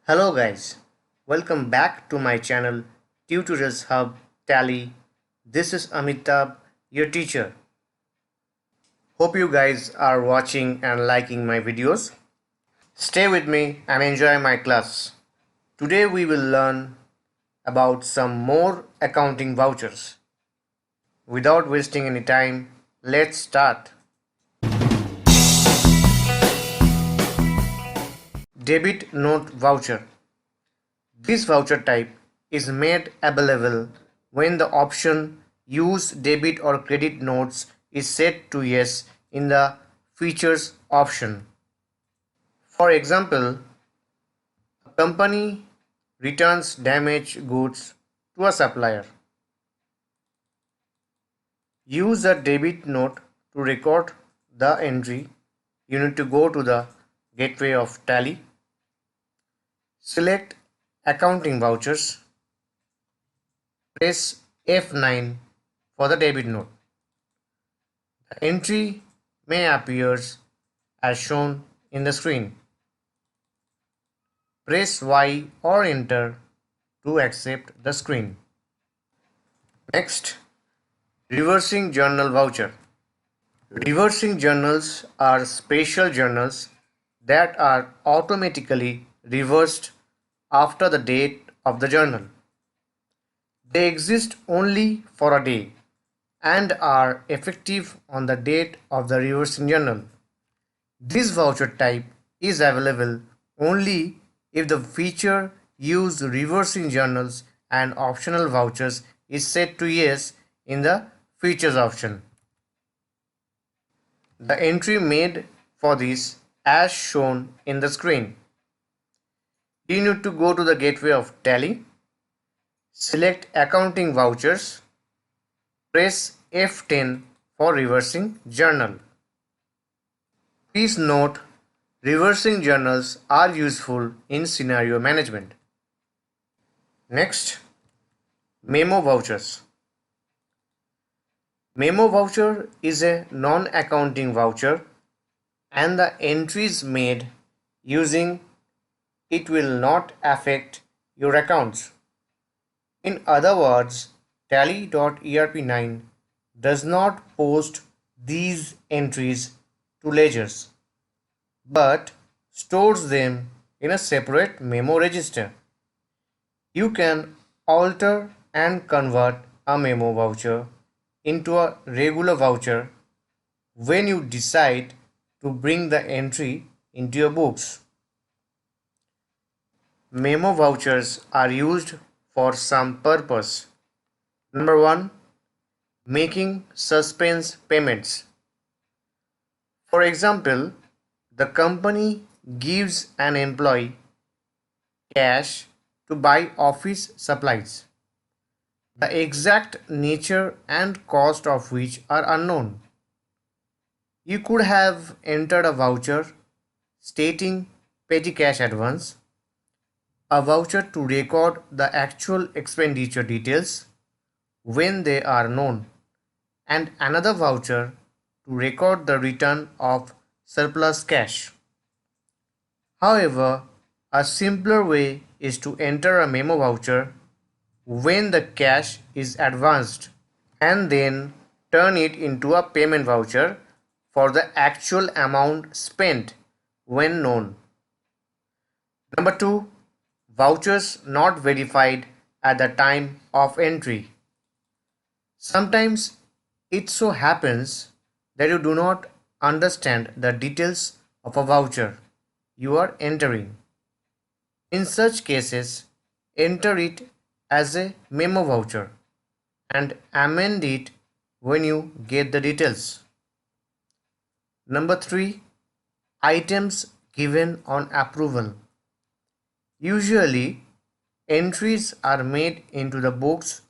Hello guys, welcome back to my channel Tutorials Hub Tally. This is Amitabh, your teacher. Hope you guys are watching and liking my videos. Stay with me and enjoy my class. Today we will learn about some more accounting vouchers. Without wasting any time, let's start. Debit note voucher. This voucher type is made available when the option Use debit or credit notes is set to Yes in the Features option. For example, a company returns damaged goods to a supplier. Use a debit note to record the entry. You need to go to the gateway of Tally. Select Accounting Vouchers. Press F9 for the debit note. The entry may appear as shown in the screen. Press Y or Enter to accept the screen. Next, Reversing Journal Voucher. Reversing journals are special journals that are automatically reversed after the date of the journal. They exist only for a day and are effective on the date of the reversing journal. This voucher type is available only if the feature Use reversing journals and optional vouchers is set to Yes in the Features option. The entry made for this as shown in the screen. You need to go to the gateway of Tally, select Accounting Vouchers, press F10 for reversing journal. Please note, reversing journals are useful in scenario management. Next, Memo Vouchers. Memo voucher is a non-accounting voucher and the entries made using it will not affect your accounts. In other words, Tally.ERP9 does not post these entries to ledgers but stores them in a separate memo register. You can alter and convert a memo voucher into a regular voucher when you decide to bring the entry into your books. Memo vouchers are used for some purpose. Number 1. Making suspense payments. For example, the company gives an employee cash to buy office supplies, the exact nature and cost of which are unknown. You could have entered a voucher stating petty cash advance, a voucher to record the actual expenditure details when they are known, and another voucher to record the return of surplus cash. However, a simpler way is to enter a memo voucher when the cash is advanced and then turn it into a payment voucher for the actual amount spent when known. Number 2. Vouchers not verified at the time of entry. Sometimes it so happens that you do not understand the details of a voucher you are entering. In such cases, enter it as a memo voucher and amend it when you get the details. Number 3. Items given on approval. Usually, entries are made into the books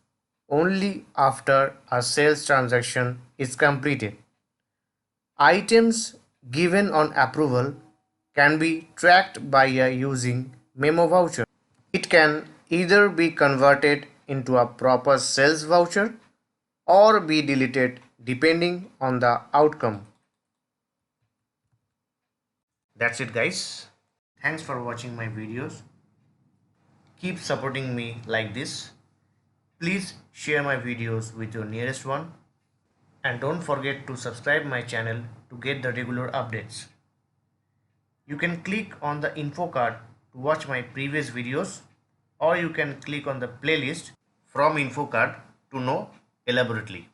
only after a sales transaction is completed. Items given on approval can be tracked by using memo voucher. It can either be converted into a proper sales voucher or be deleted depending on the outcome. That's it guys. Thanks for watching my videos. Keep supporting me like this. Please share my videos with your nearest one. And don't forget to subscribe my channel to get the regular updates. You can click on the info card to watch my previous videos, or you can click on the playlist from info card to know elaborately.